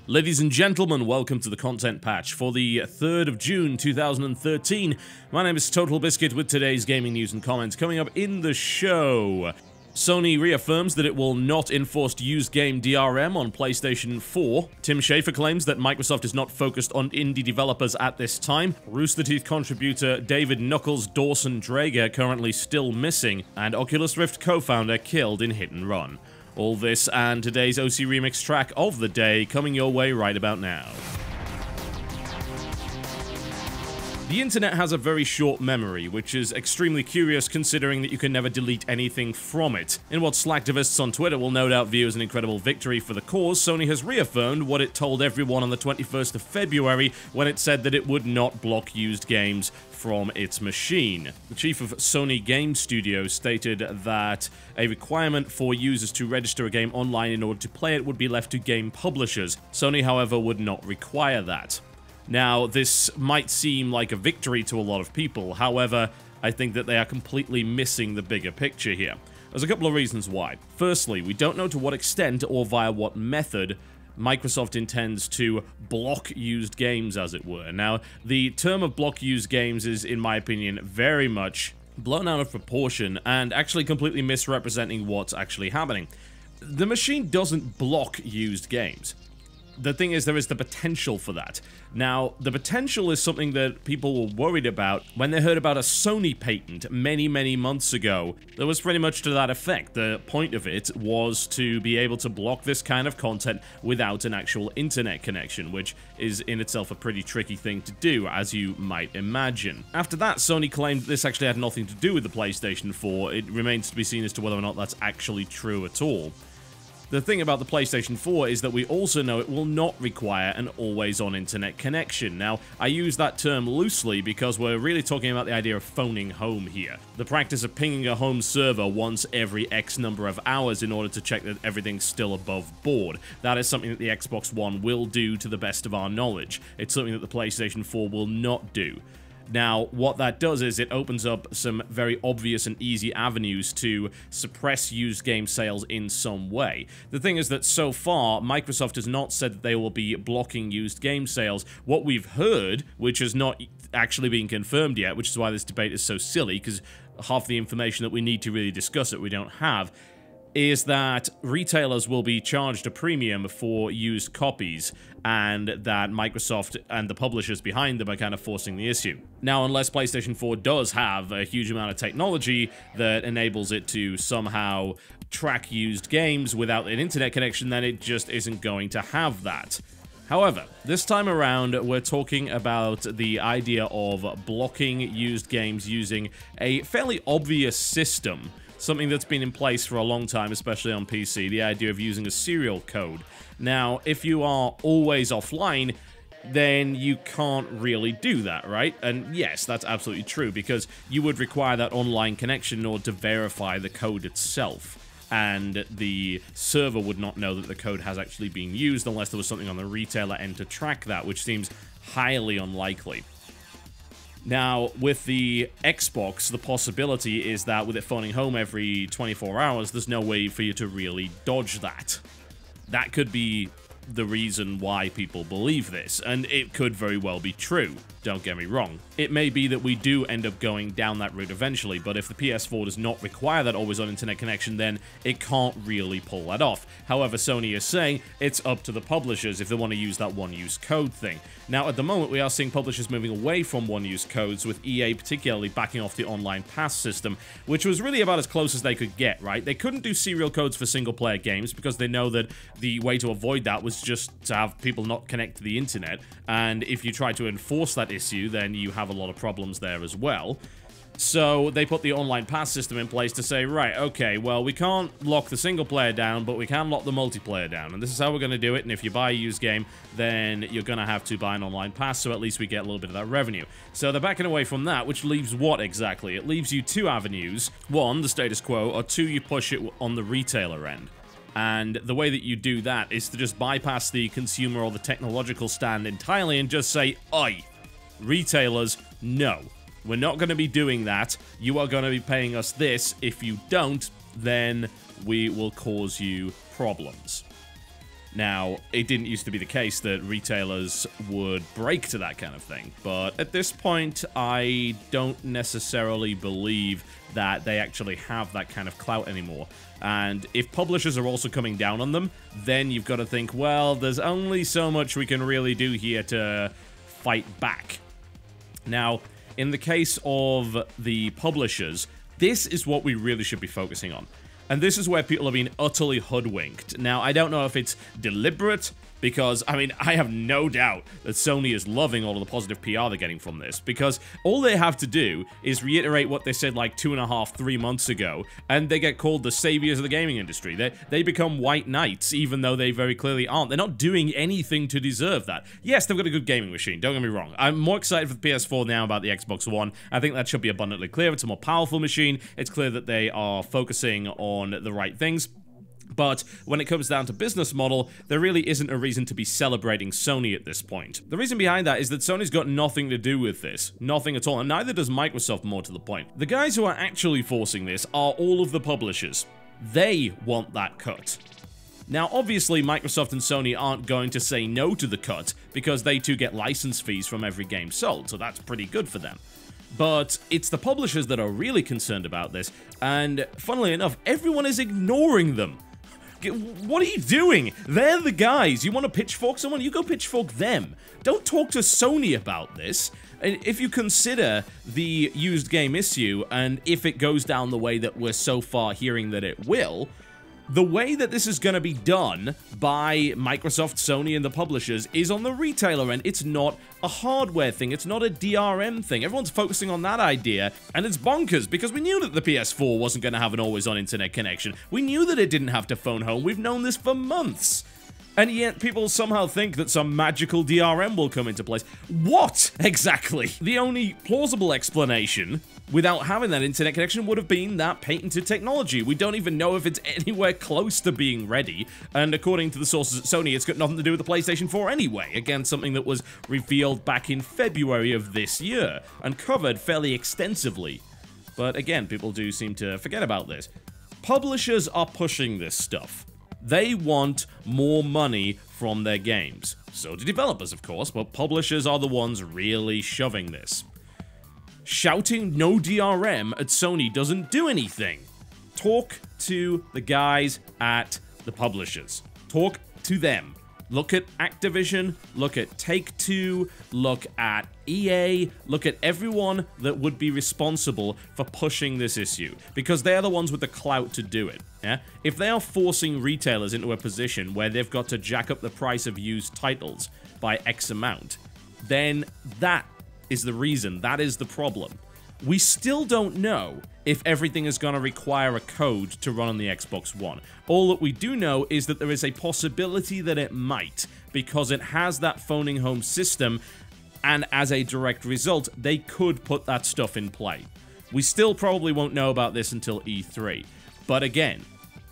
Ladies and gentlemen, welcome to the Content Patch for the 3rd of June 2013. My name is TotalBiscuit with today's gaming news and comments. Coming up in the show, Sony reaffirms that it will not enforce used game DRM on PlayStation 4. Tim Schafer claims that Microsoft is not focused on indie developers at this time. Rooster Teeth contributor David Dreger currently still missing. And Oculus Rift co-founder killed in hit and run. All this and today's OC Remix track of the day coming your way right about now. The internet has a very short memory, which is extremely curious considering that you can never delete anything from it. In what Slacktivists on Twitter will no doubt view as an incredible victory for the cause, Sony has reaffirmed what it told everyone on the 21st of February when it said that it would not block used games from its machine. The chief of Sony Game Studios stated that a requirement for users to register a game online in order to play it would be left to game publishers. Sony, however, would not require that. Now, this might seem like a victory to a lot of people, however, I think that they are completely missing the bigger picture here. There's a couple of reasons why. Firstly, we don't know to what extent or via what method Microsoft intends to block used games, as it were. Now, the term of block used games is, in my opinion, very much blown out of proportion and actually completely misrepresenting what's actually happening. The machine doesn't block used games. The thing is, there is the potential for that. Now, the potential is something that people were worried about when they heard about a Sony patent many months ago. That was pretty much to that effect. The point of it was to be able to block this kind of content without an actual internet connection, which is in itself a pretty tricky thing to do, as you might imagine. After that, Sony claimed this actually had nothing to do with the PlayStation 4. It remains to be seen as to whether or not that's actually true at all. The thing about the PlayStation 4 is that we also know it will not require an always-on internet connection. Now, I use that term loosely because we're really talking about the idea of phoning home here. The practice of pinging a home server once every X number of hours in order to check that everything's still above board. That is something that the Xbox One will do to the best of our knowledge. It's something that the PlayStation 4 will not do. Now, what that does is it opens up some very obvious and easy avenues to suppress used game sales in some way. The thing is that so far, Microsoft has not said that they will be blocking used game sales. What we've heard, which has not actually been confirmed yet, which is why this debate is so silly, because half the information that we need to really discuss it we don't have, is that retailers will be charged a premium for used copies, and that Microsoft and the publishers behind them are kind of forcing the issue. Now, unless PlayStation 4 does have a huge amount of technology that enables it to somehow track used games without an internet connection, then it just isn't going to have that. However, this time around, we're talking about the idea of blocking used games using a fairly obvious system. Something that's been in place for a long time, especially on PC, the idea of using a serial code. Now, if you are always offline, then you can't really do that, right? And yes, that's absolutely true, because you would require that online connection in order to verify the code itself. And the server would not know that the code has actually been used unless there was something on the retailer end to track that, which seems highly unlikely. Now, with the Xbox, the possibility is that with it phoning home every 24 hours, there's no way for you to really dodge that. That could be the reason why people believe this, and it could very well be true, don't get me wrong. It may be that we do end up going down that route eventually, but if the PS4 does not require that always-on internet connection, then it can't really pull that off. However, Sony is saying it's up to the publishers if they want to use that one-use code thing. Now, at the moment, we are seeing publishers moving away from one-use codes, with EA particularly backing off the online pass system, which was really about as close as they could get, right? They couldn't do serial codes for single-player games because they know that the way to avoid that was just to have people not connect to the internet, and if you try to enforce that issue, then you have a lot of problems there as well. So they put the online pass system in place to say, right, okay, well, we can't lock the single player down, but we can lock the multiplayer down, and this is how we're going to do it, and if you buy a used game, then you're going to have to buy an online pass, so at least we get a little bit of that revenue. So they're backing away from that, which leaves what exactly? It leaves you two avenues. One, the status quo, or two, you push it on the retailer end. And the way that you do that is to just bypass the consumer or the technological stand entirely and just say, oi, retailers, no. We're not going to be doing that. You are going to be paying us this. If you don't, then we will cause you problems. Now, it didn't used to be the case that retailers would break to that kind of thing, but at this point, I don't necessarily believe that they actually have that kind of clout anymore. And if publishers are also coming down on them, then you've got to think, well, there's only so much we can really do here to fight back. Now, in the case of the publishers, this is what we really should be focusing on. And this is where people have been utterly hoodwinked. Now, I don't know if it's deliberate, because, I mean, I have no doubt that Sony is loving all of the positive PR they're getting from this, because all they have to do is reiterate what they said like 2.5, 3 months ago, and they get called the saviors of the gaming industry. They become white knights, even though they very clearly aren't. They're not doing anything to deserve that. Yes, they've got a good gaming machine, don't get me wrong. I'm more excited for the PS4 now about the Xbox One. I think that should be abundantly clear. It's a more powerful machine. It's clear that they are focusing on the right things. But when it comes down to business model, there really isn't a reason to be celebrating Sony at this point. The reason behind that is that Sony's got nothing to do with this. Nothing at all, and neither does Microsoft, more to the point. The guys who are actually forcing this are all of the publishers. They want that cut. Now, obviously, Microsoft and Sony aren't going to say no to the cut, because they too get license fees from every game sold, so that's pretty good for them. But it's the publishers that are really concerned about this, and funnily enough, everyone is ignoring them. What are you doing? They're the guys. You want to pitchfork someone? You go pitchfork them. Don't talk to Sony about this. If you consider the used game issue, and if it goes down the way that we're so far hearing that it will, the way that this is going to be done by Microsoft, Sony, and the publishers is on the retailer end. It's not a hardware thing. It's not a DRM thing. Everyone's focusing on that idea, and it's bonkers because we knew that the PS4 wasn't going to have an always-on internet connection. We knew that it didn't have to phone home. We've known this for months. And yet people somehow think that some magical DRM will come into place. What, exactly? The only plausible explanation without having that internet connection would have been that patented technology. We don't even know if it's anywhere close to being ready, and according to the sources at Sony, it's got nothing to do with the PlayStation 4 anyway. Again, something that was revealed back in February of this year, and covered fairly extensively. But again, people do seem to forget about this. Publishers are pushing this stuff. They want more money from their games. So do developers, of course, but publishers are the ones really shoving this. Shouting no DRM at Sony doesn't do anything. Talk to the guys at the publishers. Talk to them. Look at Activision, look at Take-Two, look at EA, look at everyone that would be responsible for pushing this issue, because they're the ones with the clout to do it. Yeah? If they are forcing retailers into a position where they've got to jack up the price of used titles by X amount, then that is the reason, that is the problem. We still don't know if everything is going to require a code to run on the Xbox One. All that we do know is that there is a possibility that it might, because it has that phoning home system, and as a direct result, they could put that stuff in play. We still probably won't know about this until E3. But again,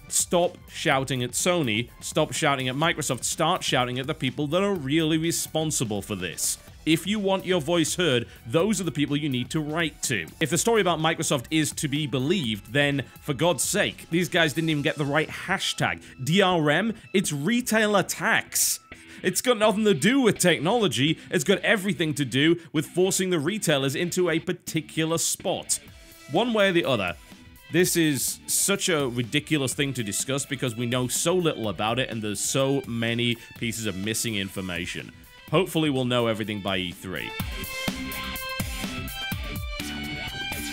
stop shouting at Sony, stop shouting at Microsoft, start shouting at the people that are really responsible for this. If you want your voice heard, those are the people you need to write to. If the story about Microsoft is to be believed, then, for God's sake, these guys didn't even get the right hashtag. DRM? It's retailer tax. It's got nothing to do with technology. It's got everything to do with forcing the retailers into a particular spot. One way or the other, this is such a ridiculous thing to discuss because we know so little about it and there's so many pieces of missing information. Hopefully we'll know everything by E3.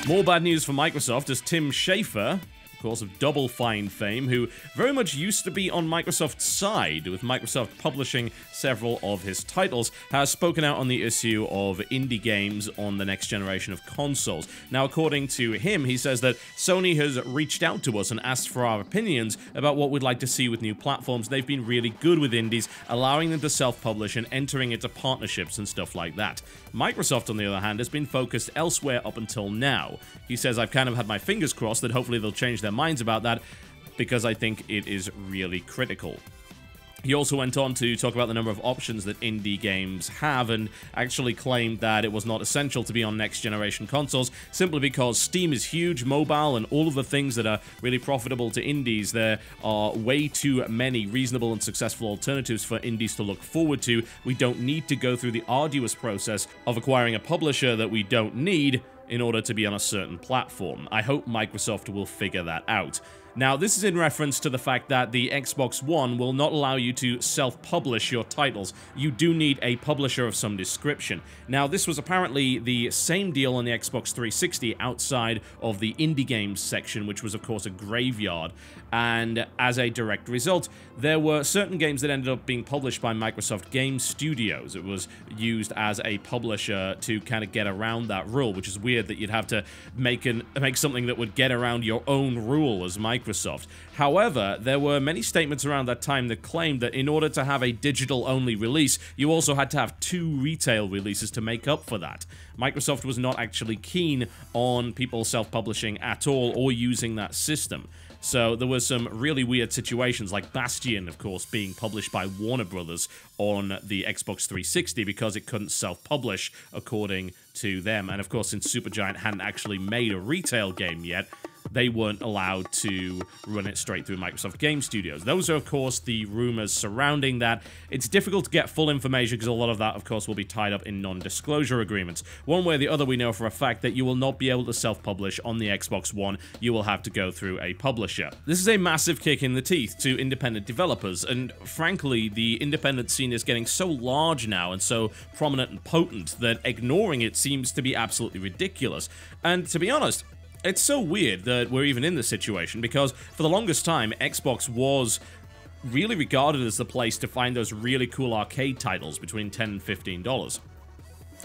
More bad news for Microsoft as Tim Schafer, of course of Double Fine fame, who very much used to be on Microsoft's side, with Microsoft publishing several of his titles, has spoken out on the issue of indie games on the next generation of consoles. Now, according to him, he says that Sony has reached out to us and asked for our opinions about what we'd like to see with new platforms. They've been really good with indies, allowing them to self-publish and entering into partnerships and stuff like that. Microsoft, on the other hand, has been focused elsewhere up until now. He says, I've kind of had my fingers crossed that hopefully they'll change their minds about that, because I think it is really critical. He also went on to talk about the number of options that indie games have and actually claimed that it was not essential to be on next-generation consoles simply because Steam is huge, mobile, and all of the things that are really profitable to indies. There are way too many reasonable and successful alternatives for indies to look forward to. We don't need to go through the arduous process of acquiring a publisher that we don't need in order to be on a certain platform. I hope Microsoft will figure that out. Now, this is in reference to the fact that the Xbox One will not allow you to self-publish your titles. You do need a publisher of some description. Now, this was apparently the same deal on the Xbox 360 outside of the indie games section, which was, of course, a graveyard. And as a direct result, there were certain games that ended up being published by Microsoft Game Studios. It was used as a publisher to kind of get around that rule, which is weird that you'd have to make something that would get around your own rule as Microsoft. However, there were many statements around that time that claimed that in order to have a digital-only release, you also had to have 2 retail releases to make up for that. Microsoft was not actually keen on people self-publishing at all or using that system. So there were some really weird situations, like Bastion, of course, being published by Warner Brothers on the Xbox 360 because it couldn't self-publish according to them. And of course, since Supergiant hadn't actually made a retail game yet, they weren't allowed to run it straight through Microsoft Game Studios. Those are, of course, the rumors surrounding that. It's difficult to get full information because a lot of that, of course, will be tied up in non-disclosure agreements. One way or the other, we know for a fact that you will not be able to self-publish on the Xbox One. You will have to go through a publisher. This is a massive kick in the teeth to independent developers, and frankly, the independent scene is getting so large now and so prominent and potent that ignoring it seems to be absolutely ridiculous. And to be honest, it's so weird that we're even in this situation because for the longest time, Xbox was really regarded as the place to find those really cool arcade titles between $10 and $15.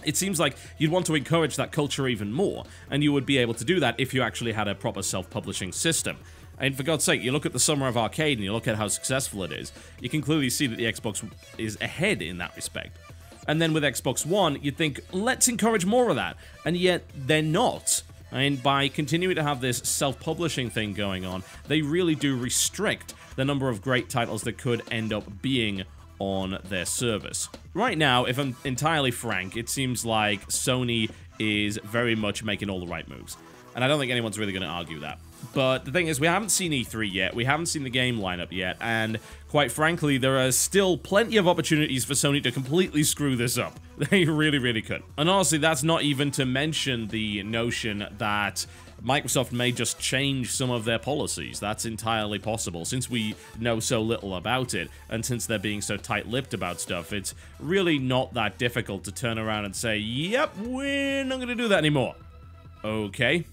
It seems like you'd want to encourage that culture even more, and you would be able to do that if you actually had a proper self-publishing system. And for God's sake, you look at the Summer of Arcade and you look at how successful it is, you can clearly see that the Xbox is ahead in that respect. And then with Xbox One, you'd think, let's encourage more of that, and yet they're not. And by continuing to have this self-publishing thing going on, they really do restrict the number of great titles that could end up being on their service. Right now, if I'm entirely frank, it seems like Sony is very much making all the right moves. And I don't think anyone's really going to argue that. But the thing is, we haven't seen E3 yet, we haven't seen the game lineup yet, and quite frankly, there are still plenty of opportunities for Sony to completely screw this up. They really, really could. And honestly, that's not even to mention the notion that Microsoft may just change some of their policies. That's entirely possible. Since we know so little about it, and since they're being so tight-lipped about stuff, it's really not that difficult to turn around and say, yep, we're not going to do that anymore. Okay.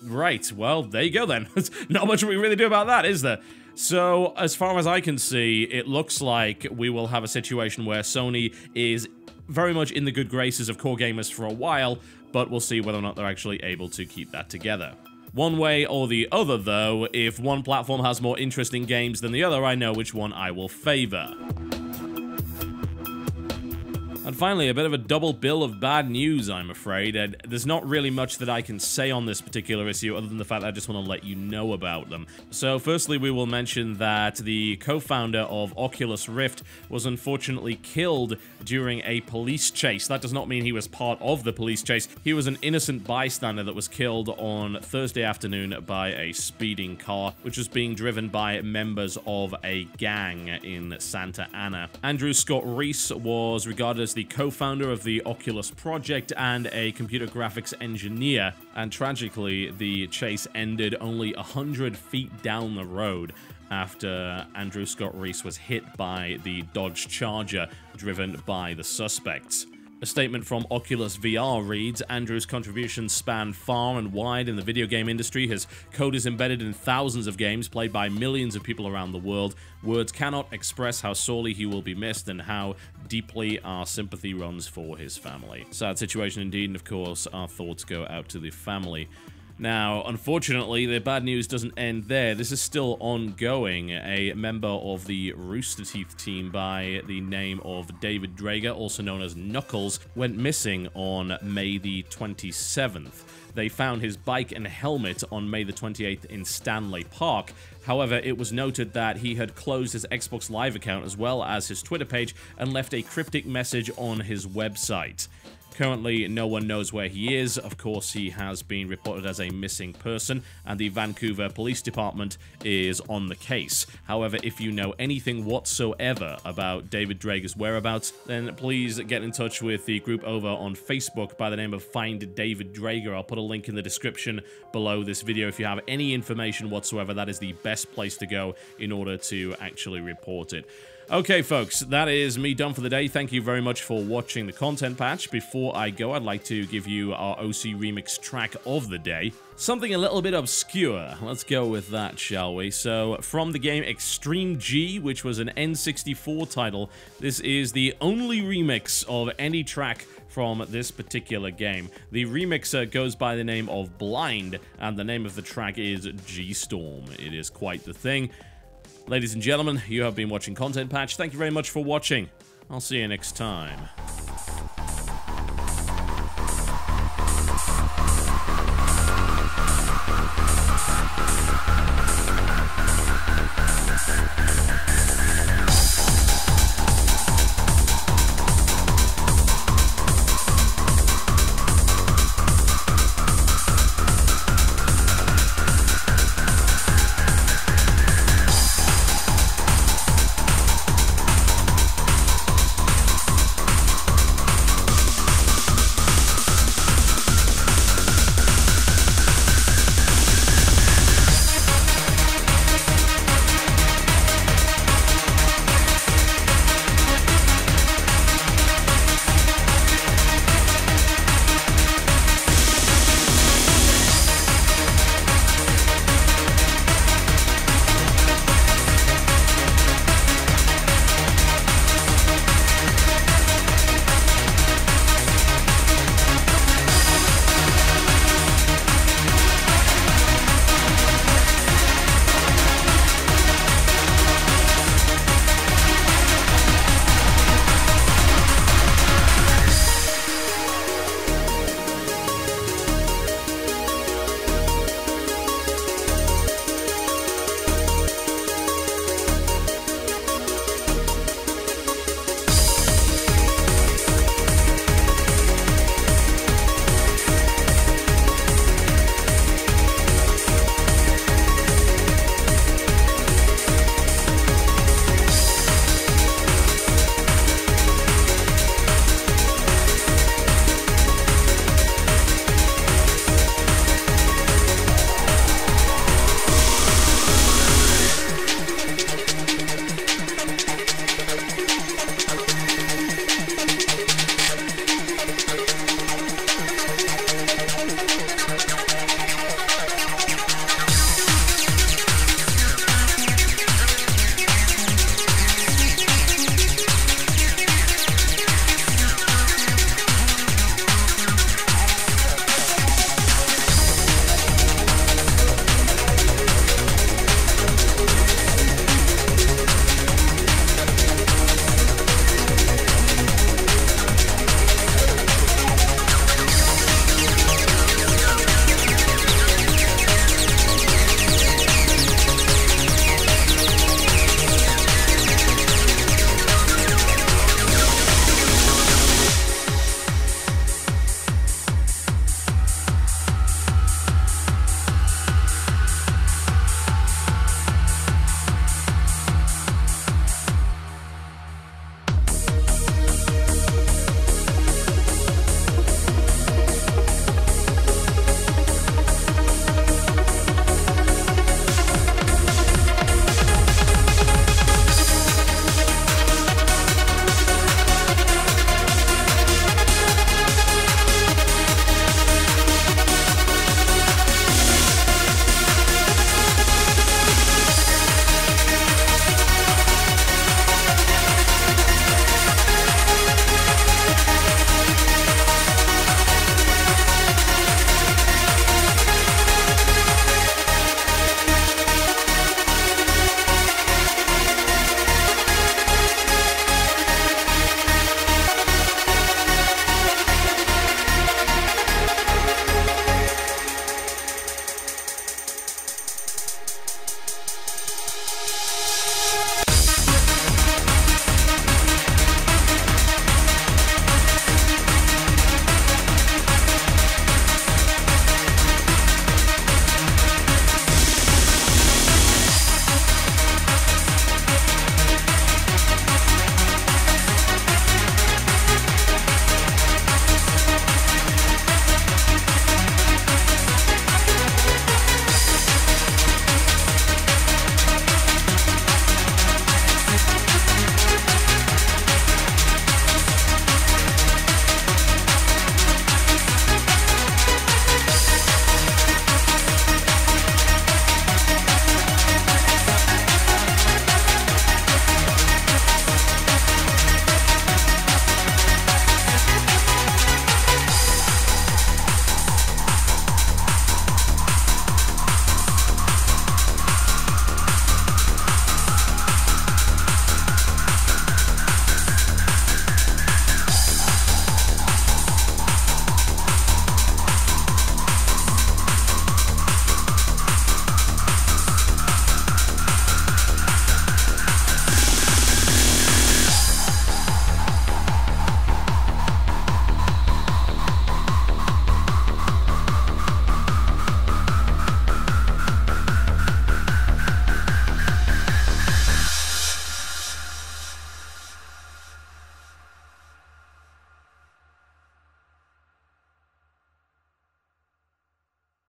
Right, well, there you go then. There's not much we really do about that, is there? So, as far as I can see, it looks like we will have a situation where Sony is very much in the good graces of core gamers for a while, but we'll see whether or not they're actually able to keep that together. One way or the other, though, if one platform has more interesting games than the other, I know which one I will favor. And finally, a bit of a double bill of bad news, I'm afraid, and there's not really much that I can say on this particular issue other than the fact that I just want to let you know about them. So firstly, we will mention that the co-founder of Oculus Rift was unfortunately killed during a police chase. That does not mean he was part of the police chase. He was an innocent bystander that was killed on Thursday afternoon by a speeding car, which was being driven by members of a gang in Santa Ana. Andrew Scott Reese was regarded as the co-founder of the Oculus project and a computer graphics engineer, and tragically, the chase ended only 100 feet down the road after Andrew Scott Reese was hit by the Dodge Charger driven by the suspects. A statement from Oculus VR reads, Andrew's contributions span far and wide in the video game industry. His code is embedded in thousands of games played by millions of people around the world. Words cannot express how sorely he will be missed and how deeply our sympathy runs for his family. Sad situation indeed, and of course, our thoughts go out to the family. Now, unfortunately, the bad news doesn't end there. This is still ongoing. A member of the Rooster Teeth team by the name of David Dreger, also known as Knuckles, went missing on May the 27th. They found his bike and helmet on May the 28th in Stanley Park. However, it was noted that he had closed his Xbox Live account as well as his Twitter page and left a cryptic message on his website. Currently, no one knows where he is. Of course, he has been reported as a missing person, and the Vancouver Police Department is on the case. However, if you know anything whatsoever about David Dreger's whereabouts, then please get in touch with the group over on Facebook by the name of Find David Dreger. I'll put a link in the description below this video. If you have any information whatsoever, that is the best place to go in order to actually report it. Okay, folks, that is me done for the day. Thank you very much for watching the content patch. Before I go, I'd like to give you our OC Remix track of the day. Something a little bit obscure. Let's go with that, shall we? So, from the game Extreme G, which was an N64 title, this is the only remix of any track from this particular game. The remixer goes by the name of Blind, and the name of the track is G-Storm. It is quite the thing. Ladies and gentlemen, you have been watching Content Patch. Thank you very much for watching. I'll see you next time.